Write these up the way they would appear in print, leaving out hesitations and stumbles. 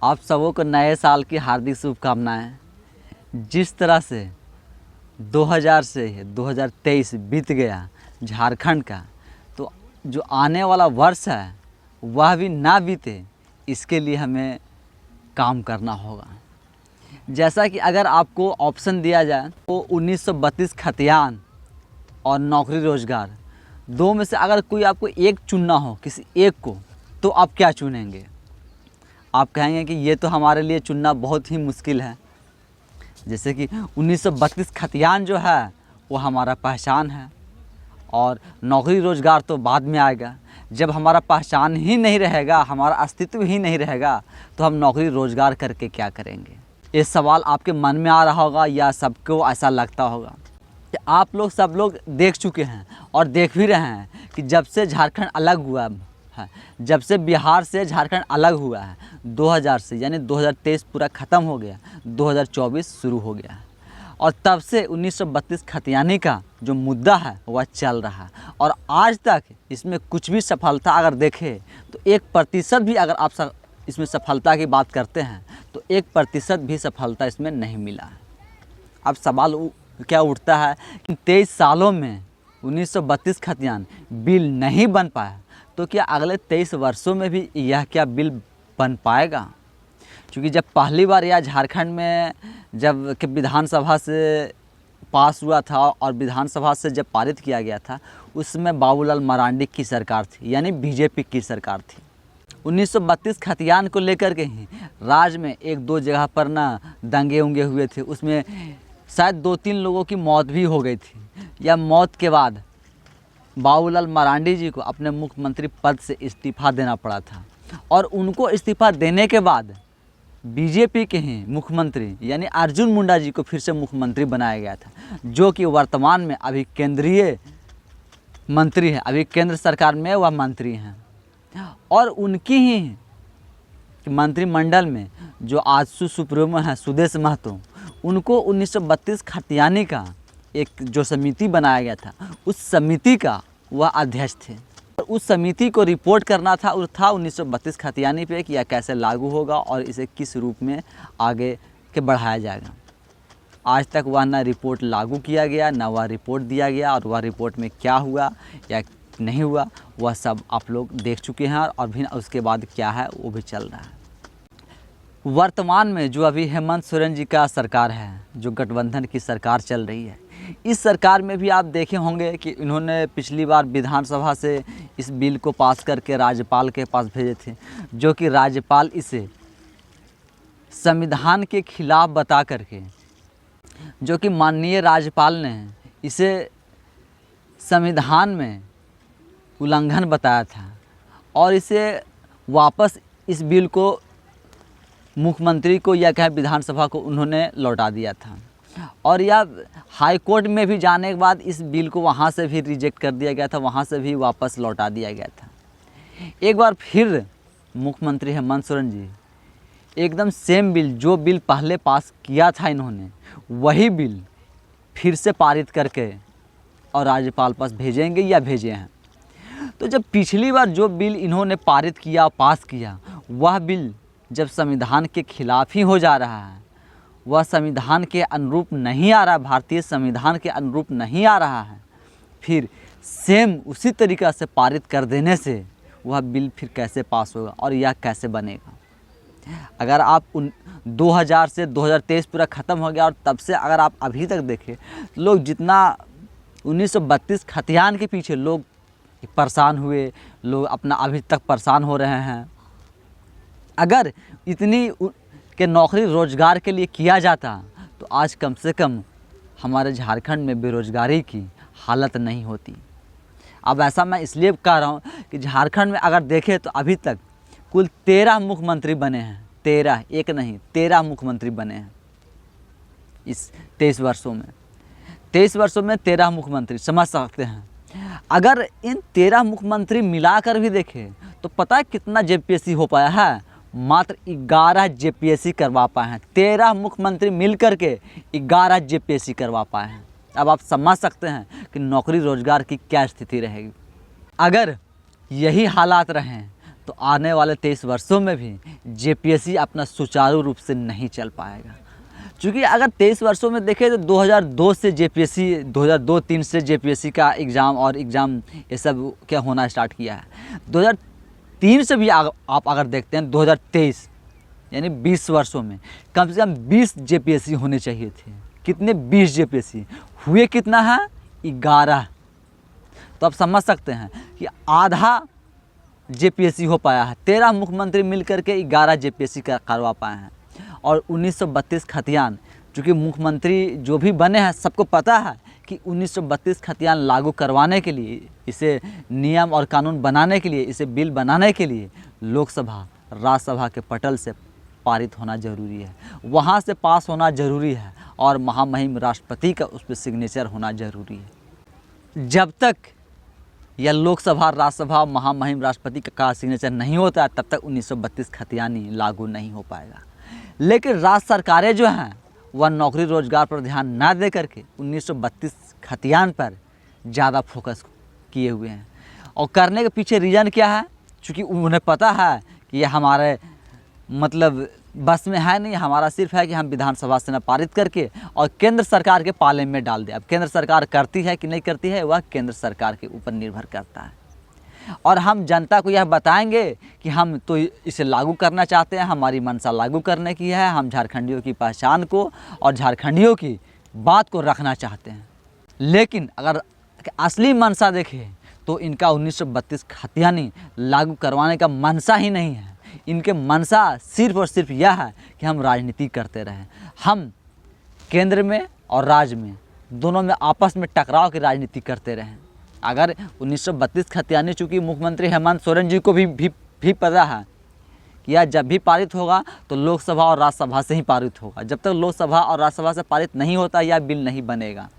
आप सबों को नए साल की हार्दिक शुभकामनाएं। जिस तरह से 2000 से 2023 बीत गया झारखंड का, तो जो आने वाला वर्ष है वह भी ना बीते, इसके लिए हमें काम करना होगा। जैसा कि अगर आपको ऑप्शन दिया जाए तो 1932 खतियान और नौकरी रोजगार, दो में से अगर कोई आपको एक चुनना हो, किसी एक को, तो आप क्या चुनेंगे? आप कहेंगे कि ये तो हमारे लिए चुनना बहुत ही मुश्किल है। जैसे कि 1932 खतियान जो है वो हमारा पहचान है, और नौकरी रोज़गार तो बाद में आएगा। जब हमारा पहचान ही नहीं रहेगा, हमारा अस्तित्व ही नहीं रहेगा, तो हम नौकरी रोज़गार करके क्या करेंगे? ये सवाल आपके मन में आ रहा होगा या सबको ऐसा लगता होगा। कि आप लोग सब लोग देख चुके हैं और देख भी रहे हैं कि जब से झारखंड अलग हुआ है, जब से बिहार से झारखंड अलग हुआ है 2000 से, यानी 2023 पूरा ख़त्म हो गया, 2024 शुरू हो गया है, और तब से 1932 खतियानी का जो मुद्दा है वह चल रहा है। और आज तक इसमें कुछ भी सफलता अगर देखें तो 1% भी, अगर आप इसमें सफलता की बात करते हैं तो 1% भी सफलता इसमें नहीं मिला है। अब सवाल क्या उठता है कि 23 सालों में 1932 खतियान बिल नहीं बन पाया, तो क्या अगले 23 वर्षों में भी यह क्या बिल बन पाएगा? क्योंकि जब पहली बार यह झारखंड में जब कि विधानसभा से पास हुआ था और विधानसभा से जब पारित किया गया था, उसमें बाबूलाल मरांडी की सरकार थी, यानी बीजेपी की सरकार थी। 1932 खतियान को लेकर के ही राज्य में एक दो जगह पर ना दंगे उंगे हुए थे, उसमें शायद 2-3 लोगों की मौत भी हो गई थी। या मौत के बाद बाबूलाल मरांडी जी को अपने मुख्यमंत्री पद से इस्तीफ़ा देना पड़ा था, और उनको इस्तीफ़ा देने के बाद बीजेपी के ही मुख्यमंत्री यानी अर्जुन मुंडा जी को फिर से मुख्यमंत्री बनाया गया था, जो कि वर्तमान में अभी केंद्रीय मंत्री है, अभी केंद्र सरकार में वह मंत्री हैं। और उनकी ही मंत्रिमंडल में जो आजसू सुप्रीमो हैं सुदेश महतो, उनको 1932 खतियानी का एक जो समिति बनाया गया था, उस समिति का वह अध्यक्ष थे। उस समिति को रिपोर्ट करना था 1932 खतियानी पे कि यह कैसे लागू होगा और इसे किस रूप में आगे के बढ़ाया जाएगा। आज तक वह ना रिपोर्ट लागू किया गया, ना वह रिपोर्ट दिया गया, और वह रिपोर्ट में क्या हुआ या नहीं हुआ वह सब आप लोग देख चुके हैं, और भी उसके बाद क्या है वो भी चल रहा है। वर्तमान में जो अभी हेमंत सोरेन जी का सरकार है, जो गठबंधन की सरकार चल रही है, इस सरकार में भी आप देखे होंगे कि इन्होंने पिछली बार विधानसभा से इस बिल को पास करके राज्यपाल के पास भेजे थे, जो कि राज्यपाल इसे संविधान के खिलाफ बता करके, जो कि माननीय राज्यपाल ने इसे संविधान में उल्लंघन बताया था, और इसे वापस इस बिल को मुख्यमंत्री को या कहें विधानसभा को उन्होंने लौटा दिया था। और यह हाई कोर्ट में भी जाने के बाद इस बिल को वहाँ से भी रिजेक्ट कर दिया गया था, वहाँ से भी वापस लौटा दिया गया था। एक बार फिर मुख्यमंत्री हेमंत सोरेन जी एकदम सेम बिल, जो बिल पहले पास किया था इन्होंने, वही बिल फिर से पारित करके और राज्यपाल पास भेजेंगे या भेजे हैं। तो जब पिछली बार जो बिल इन्होंने पारित किया, पास किया, वह बिल जब संविधान के खिलाफ ही हो जा रहा है, वह संविधान के अनुरूप नहीं आ रहा, भारतीय संविधान के अनुरूप नहीं आ रहा है, फिर सेम उसी तरीक़ा से पारित कर देने से वह बिल फिर कैसे पास होगा और यह कैसे बनेगा? अगर आप 2000 से 2023 पूरा ख़त्म हो गया, और तब से अगर आप अभी तक देखें, लोग जितना 1932 खतियान के पीछे लोग परेशान हुए, लोग अपना अभी तक परेशान हो रहे हैं। अगर इतनी के नौकरी रोज़गार के लिए किया जाता तो आज कम से कम हमारे झारखंड में बेरोज़गारी की हालत नहीं होती। अब ऐसा मैं इसलिए कह रहा हूँ कि झारखंड में अगर देखें तो अभी तक कुल 13 मुख्यमंत्री बने हैं। 13, एक नहीं 13 मुख्यमंत्री बने हैं इस 23 वर्षों में। 23 वर्षों में 13 मुख्यमंत्री, समझ सकते हैं। अगर इन 13 मुख्यमंत्री मिलाकर भी देखें तो पता है कितना जेपीएससी हो पाया है? मात्र 11 जेपीएससी करवा पाए हैं। 13 मुख्यमंत्री मिलकर के 11 जेपीएससी करवा पाए हैं। अब आप समझ सकते हैं कि नौकरी रोजगार की क्या स्थिति रहेगी। अगर यही हालात रहें तो आने वाले 23 वर्षों में भी जेपीएससी अपना सुचारू रूप से नहीं चल पाएगा। क्योंकि अगर 23 वर्षों में देखें तो 2002 से जेपीएससी 2002-03 से जेपीएससी का एग्ज़ाम ये सब क्या होना स्टार्ट किया है। 2003 से भी आप अगर देखते हैं 2023 यानी 20 वर्षों में कम से कम 20 जेपीएससी होने चाहिए थे। कितने? 20 जेपीएससी हुए कितना है? 11। तो आप समझ सकते हैं कि आधा जेपीएससी हो पाया है। 13 मुख्यमंत्री मिलकर के 11 जेपीएससी करवा पाए हैं। और 1932 खतियान, चूँकि मुख्यमंत्री जो भी बने हैं सबको पता है कि 1932 खतियान लागू करवाने के लिए, इसे नियम और कानून बनाने के लिए, इसे बिल बनाने के लिए लोकसभा राज्यसभा के पटल से पारित होना ज़रूरी है, वहाँ से पास होना ज़रूरी है और महामहिम राष्ट्रपति का उस पर सिग्नेचर होना ज़रूरी है। जब तक यह लोकसभा राज्यसभा महामहिम राष्ट्रपति का सिग्नेचर नहीं होता तब तक 1932 खतियानी लागू नहीं हो पाएगा। लेकिन राज्य सरकारें जो हैं वह नौकरी रोजगार पर ध्यान ना दे करके 1932 खतियान पर ज़्यादा फोकस किए हुए हैं। और करने के पीछे रीज़न क्या है? क्योंकि उन्हें पता है कि यह हमारे मतलब बस में है नहीं, हमारा सिर्फ है कि हम विधानसभा से न पारित करके और केंद्र सरकार के पाले में डाल दें। अब केंद्र सरकार करती है कि नहीं करती है वह केंद्र सरकार के ऊपर निर्भर करता है। और हम जनता को यह बताएंगे कि हम तो इसे लागू करना चाहते हैं, हमारी मंशा लागू करने की है, हम झारखंडियों की पहचान को और झारखंडियों की बात को रखना चाहते हैं। लेकिन अगर असली मंशा देखें तो इनका 1932 खतियानी लागू करवाने का मंशा ही नहीं है। इनके मंशा सिर्फ और सिर्फ यह है कि हम राजनीति करते रहें, हम केंद्र में और राज्य में दोनों में आपस में टकराव की राजनीति करते रहें। अगर 1932 खतियानी, चूँकि मुख्यमंत्री हेमंत सोरेन जी को भी पता है कि यह जब भी पारित होगा तो लोकसभा और राज्यसभा से ही पारित होगा। जब तक लोकसभा और राज्यसभा से पारित नहीं होता यह बिल नहीं बनेगा।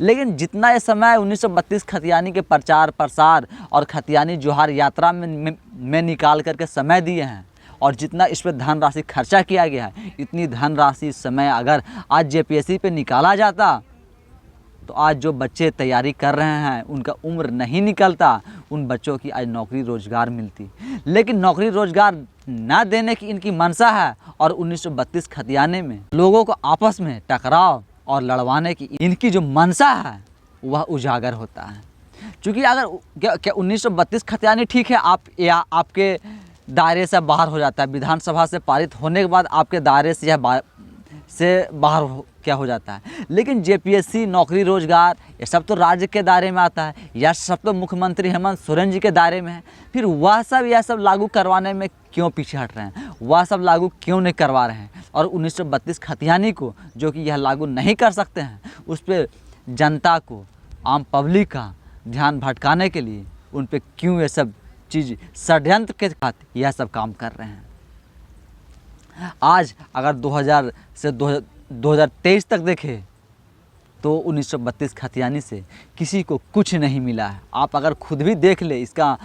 लेकिन जितना ये समय 1932 खतियानी के प्रचार प्रसार और खतियानी जोहार यात्रा में निकाल करके समय दिए हैं और जितना इस पर धनराशि खर्चा किया गया है, इतनी धनराशि समय अगर आज जेपीएससी पे निकाला जाता तो आज जो बच्चे तैयारी कर रहे हैं उनका उम्र नहीं निकलता, उन बच्चों की आज नौकरी रोजगार मिलती। लेकिन नौकरी रोजगार ना देने की इनकी मंशा है और 1932 खतियाने में लोगों को आपस में टकराव और लड़वाने की इनकी जो मंशा है वह उजागर होता है। क्योंकि अगर क्या 1932 खतियानी ठीक है, आपके दायरे से बाहर हो जाता है, विधानसभा से पारित होने के बाद आपके दायरे से बाहर क्या हो जाता है। लेकिन जेपीएससी नौकरी रोजगार ये सब तो राज्य के दायरे में आता है, यह सब तो मुख्यमंत्री हेमंत सोरेन जी के दायरे में है। फिर यह सब लागू करवाने में क्यों पीछे हट रहे हैं, वह सब लागू क्यों नहीं करवा रहे हैं। और 1932 खतियानी को जो कि यह लागू नहीं कर सकते हैं उस पर जनता को, आम पब्लिक का ध्यान भटकाने के लिए उन पर क्यों ये सब चीज़ षड्यंत्र के साथ यह सब काम कर रहे हैं। आज अगर 2000 से 2023 तक देखें तो 1932 खतियानी से किसी को कुछ नहीं मिला है। आप अगर खुद भी देख ले, इसका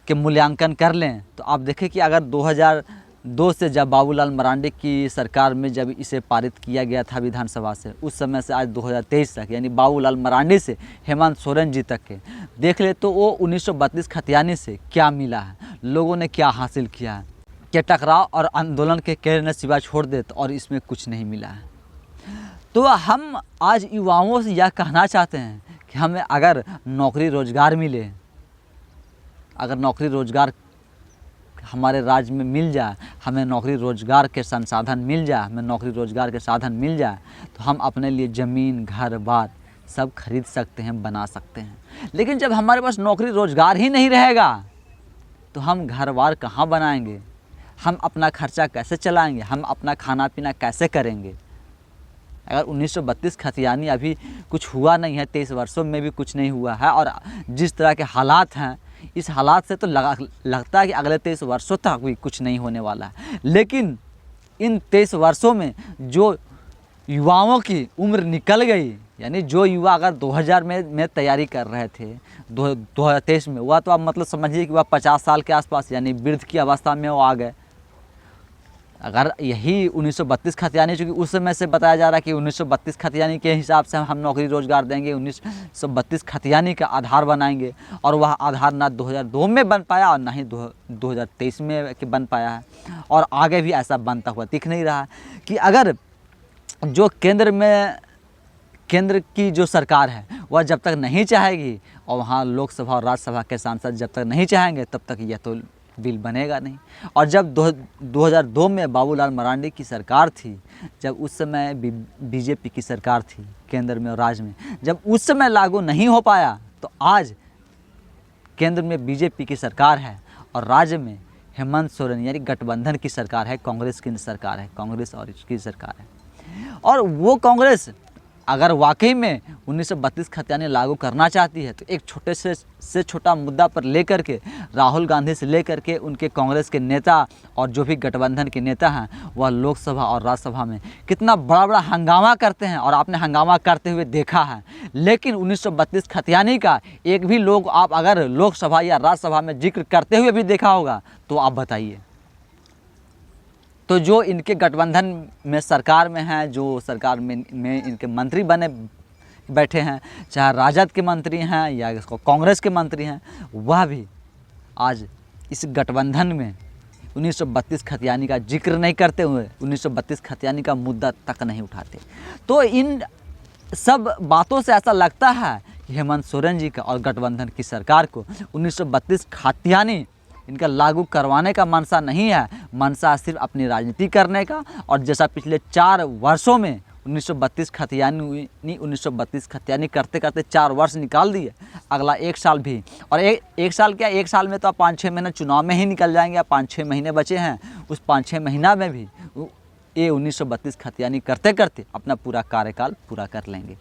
के मूल्यांकन कर लें तो आप देखें कि अगर 2002 से जब बाबूलाल मरांडी की सरकार में जब इसे पारित किया गया था विधानसभा से, उस समय से आज 2023 तक यानी बाबूलाल मरांडी से हेमंत सोरेन जी तक के देख ले तो वो 1932 खतियानी से क्या मिला है, लोगों ने क्या हासिल किया है। क्या टकराव और आंदोलन के कहने सिवा छोड़ दे और इसमें कुछ नहीं मिला है। तो हम आज युवाओं से यह कहना चाहते हैं कि हमें अगर नौकरी रोजगार मिले, अगर नौकरी रोजगार हमारे राज्य में मिल जाए, हमें नौकरी रोजगार के संसाधन मिल जाए, हमें नौकरी रोजगार के साधन मिल जाए तो हम अपने लिए ज़मीन घर बार सब खरीद सकते हैं, बना सकते हैं। लेकिन जब हमारे पास नौकरी रोजगार ही नहीं रहेगा तो हम घर बार कहाँ बनाएंगे, हम अपना खर्चा कैसे चलाएंगे, हम अपना खाना पीना कैसे करेंगे। अगर 1932 खतियानी अभी कुछ हुआ नहीं है, 23 वर्षों में भी कुछ नहीं हुआ है और जिस तरह के हालात हैं इस हालात से तो लगता है कि अगले 23 वर्षों तक भी कुछ नहीं होने वाला है। लेकिन इन 23 वर्षों में जो युवाओं की उम्र निकल गई, यानी जो युवा अगर 2000 में तैयारी कर रहे थे 2023 में, वह तो आप मतलब समझिए कि वह 50 साल के आसपास यानी वृद्ध की अवस्था में वो आ गए। अगर यही 1932 खतियानी, चूँकि उस समय से बताया जा रहा है कि 1932 खतियानी के हिसाब से हम नौकरी रोज़गार देंगे, 1932 खतियानी का आधार बनाएंगे, और वह आधार ना 2002 में बन पाया और ना ही 2023 में के बन पाया है, और आगे भी ऐसा बनता हुआ दिख नहीं रहा कि अगर जो केंद्र की जो सरकार है वह जब तक नहीं चाहेगी और वहाँ लोकसभा और राज्यसभा के सांसद जब तक नहीं चाहेंगे तब तक यह तो बिल बनेगा नहीं। और जब 2002 में बाबूलाल मरांडी की सरकार थी, जब उस समय बीजेपी की सरकार थी केंद्र में और राज्य में, जब उस समय लागू नहीं हो पाया, तो आज केंद्र में बीजेपी की सरकार है और राज्य में हेमंत सोरेन यानी गठबंधन की सरकार है, कांग्रेस की सरकार है, कांग्रेस और इसकी सरकार है। और वो कांग्रेस अगर वाकई में 1932 खतियानी लागू करना चाहती है तो एक छोटे से छोटा मुद्दा पर लेकर के राहुल गांधी से लेकर के उनके कांग्रेस के नेता और जो भी गठबंधन के नेता हैं वह लोकसभा और राज्यसभा में कितना बड़ा बड़ा हंगामा करते हैं, और आपने हंगामा करते हुए देखा है। लेकिन 1932 खतियानी का एक भी लोग आप अगर लोकसभा या राज्यसभा में जिक्र करते हुए भी देखा होगा तो आप बताइए। तो जो इनके गठबंधन में सरकार में हैं, जो सरकार में इनके मंत्री बने बैठे हैं, चाहे राजद के मंत्री हैं या इसको कांग्रेस के मंत्री हैं, वह भी आज इस गठबंधन में 1932 खतियानी का जिक्र नहीं करते हुए 1932 खतियानी का मुद्दा तक नहीं उठाते। तो इन सब बातों से ऐसा लगता है कि हेमंत सोरेन जी का और गठबंधन की सरकार को 1932 खतियानी इनका लागू करवाने का मनसा नहीं है, मनसा सिर्फ अपनी राजनीति करने का। और जैसा पिछले 4 वर्षों में 1932 खतियानी करते करते 4 वर्ष निकाल दिए, अगला 1 साल भी, और एक साल क्या, 1 साल में तो आप 5-6 महीने चुनाव में ही निकल जाएंगे। आप 5-6 महीने बचे हैं, उस 5-6 महीना में भी ये 1932 खतियानी करते करते अपना पूरा कार्यकाल पूरा कर लेंगे।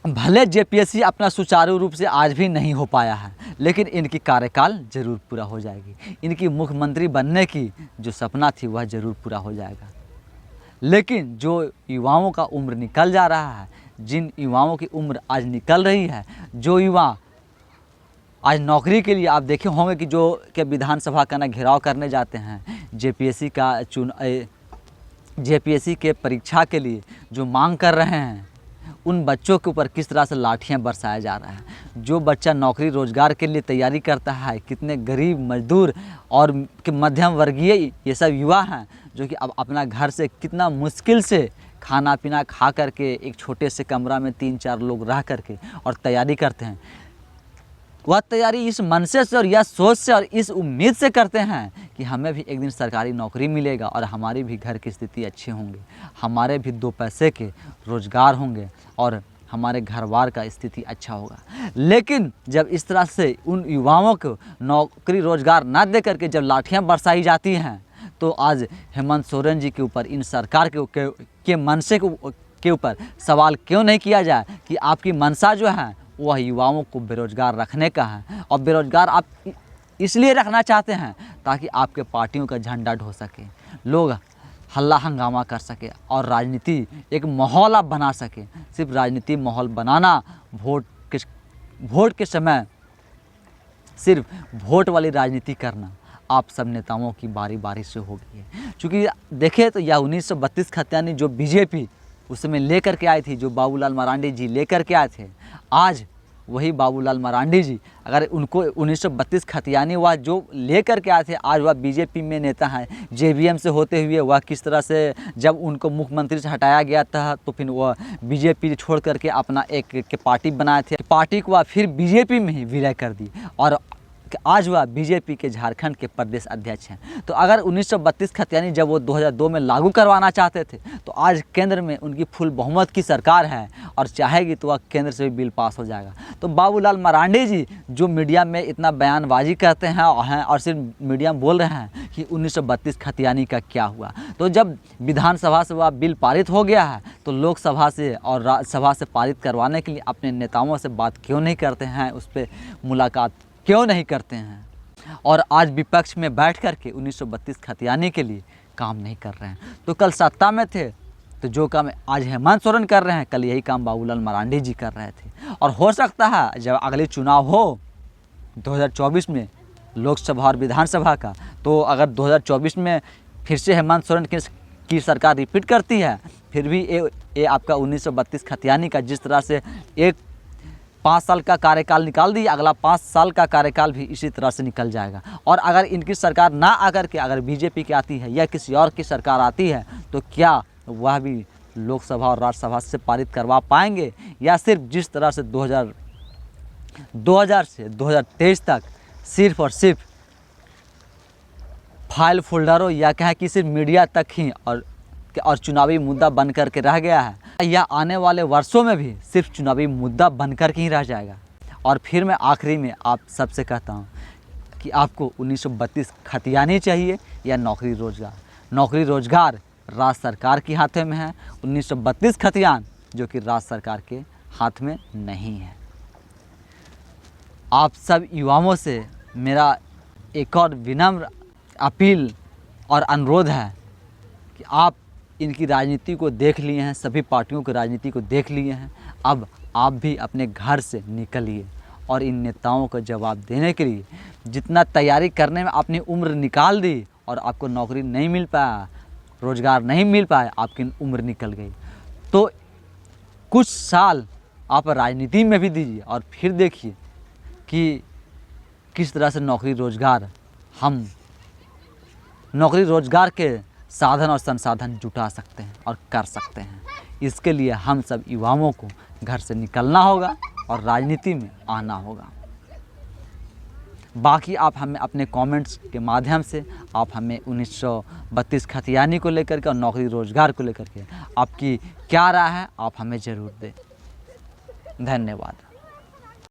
भले जेपीएससी अपना सुचारू रूप से आज भी नहीं हो पाया है, लेकिन इनकी कार्यकाल जरूर पूरा हो जाएगी। इनकी मुख्यमंत्री बनने की जो सपना थी वह जरूर पूरा हो जाएगा। लेकिन जो युवाओं का उम्र निकल जा रहा है, जिन युवाओं की उम्र आज निकल रही है, जो युवा आज नौकरी के लिए आप देखे होंगे कि जो के विधानसभा का ना घेराव करने जाते हैं, जेपीएससी के परीक्षा के लिए जो मांग कर रहे हैं, उन बच्चों के ऊपर किस तरह से लाठियां बरसाया जा रहा है। जो बच्चा नौकरी रोजगार के लिए तैयारी करता है, कितने गरीब मजदूर और के मध्यम वर्गीय ये सब युवा हैं जो कि अब अपना घर से कितना मुश्किल से खाना पीना खा करके एक छोटे से कमरा में 3-4 लोग रह करके और तैयारी करते हैं। वह तैयारी इस मनसे से और यह सोच से और इस उम्मीद से करते हैं कि हमें भी एक दिन सरकारी नौकरी मिलेगा और हमारी भी घर की स्थिति अच्छी होंगी, हमारे भी 2 पैसे के रोज़गार होंगे और हमारे घर बार का स्थिति अच्छा होगा। लेकिन जब इस तरह से उन युवाओं को नौकरी रोज़गार ना दे करके जब लाठियाँ बरसाई जाती हैं, तो आज हेमंत सोरेन जी के ऊपर, इन सरकार के मनसे के ऊपर सवाल क्यों नहीं किया जाए कि आपकी मंशा जो है वह युवाओं को बेरोजगार रखने का है, और बेरोजगार आप इसलिए रखना चाहते हैं ताकि आपके पार्टियों का झंडा ढो सके, लोग हल्ला हंगामा कर सके और राजनीति एक माहौल आप बना सके। सिर्फ राजनीति माहौल बनाना, वोट के समय सिर्फ वोट वाली राजनीति करना आप सब नेताओं की बारी बारी से हो गई है। चूँकि देखें तो यह 1932 खतियानी जो बीजेपी उस समय लेकर के आई थी, जो बाबूलाल मरांडी जी लेकर के आए थे, आज वही बाबूलाल मरांडी जी अगर उनको 1932 खतियानी वह जो लेकर के आए थे, आज वह बीजेपी में नेता हैं। जेवीएम से होते हुए वह किस तरह से जब उनको मुख्यमंत्री से हटाया गया था तो फिर वह बीजेपी छोड़ करके अपना एक पार्टी बनाए थे, पार्टी को वह फिर बीजेपी में ही विलय कर दी और आज वह बीजेपी के झारखंड के प्रदेश अध्यक्ष हैं। तो अगर 1932 खतियानी जब वो 2002 में लागू करवाना चाहते थे, तो आज केंद्र में उनकी फुल बहुमत की सरकार है और चाहेगी तो वह केंद्र से भी बिल पास हो जाएगा। तो बाबूलाल मरांडी जी जो मीडिया में इतना बयानबाजी करते हैं और सिर्फ मीडिया में बोल रहे हैं कि 1932 खतियानी का क्या हुआ, तो जब विधानसभा से वह बिल पारित हो गया है तो लोकसभा से और राज्यसभा से पारित करवाने के लिए अपने नेताओं से बात क्यों नहीं करते हैं, उस पर मुलाकात क्यों नहीं करते हैं, और आज विपक्ष में बैठ कर के 1932 खतियानी के लिए काम नहीं कर रहे हैं। तो कल सत्ता में थे तो जो काम आज हेमंत सोरेन कर रहे हैं, कल यही काम बाबूलाल मरांडी जी कर रहे थे। और हो सकता है जब अगले चुनाव हो 2024 में लोकसभा और विधानसभा का, तो अगर 2024 में फिर से हेमंत सोरेन की सरकार रिपीट करती है, फिर भी ये आपका 1932 खतियानी का जिस तरह से एक 5 साल का कार्यकाल निकाल दिया, अगला 5 साल का कार्यकाल भी इसी तरह से निकल जाएगा। और अगर इनकी सरकार ना आकर के अगर बीजेपी की आती है या किसी और की सरकार आती है तो क्या वह भी लोकसभा और राज्यसभा से पारित करवा पाएंगे, या सिर्फ जिस तरह से 2000 से 2023 तक सिर्फ और सिर्फ फाइल फोल्डरों या कहें कि सिर्फ मीडिया तक ही और चुनावी मुद्दा बन कर के रह गया है, या आने वाले वर्षों में भी सिर्फ चुनावी मुद्दा बन कर के ही रह जाएगा। और फिर मैं आखिरी में आप सबसे कहता हूँ कि आपको 1932 खतियानी चाहिए या नौकरी रोजगार। नौकरी रोजगार राज्य सरकार के हाथ में है, 1932 खतियान जो कि राज्य सरकार के हाथ में नहीं है। आप सब युवाओं से मेरा एक और विनम्र अपील और अनुरोध है कि आप इनकी राजनीति को देख लिए हैं, सभी पार्टियों की राजनीति को देख लिए हैं, अब आप भी अपने घर से निकलिए और इन नेताओं को जवाब देने के लिए जितना तैयारी करने में आपने उम्र निकाल दी और आपको नौकरी नहीं मिल पाया, रोज़गार नहीं मिल पाया, आपकी उम्र निकल गई, तो कुछ साल आप राजनीति में भी दीजिए और फिर देखिए कि किस तरह से नौकरी रोज़गार के साधन और संसाधन जुटा सकते हैं और कर सकते हैं। इसके लिए हम सब युवाओं को घर से निकलना होगा और राजनीति में आना होगा। बाकी आप हमें अपने कमेंट्स के माध्यम से आप हमें 1932 खतियानी को लेकर के और नौकरी रोज़गार को लेकर के आपकी क्या राय है आप हमें ज़रूर दें। धन्यवाद।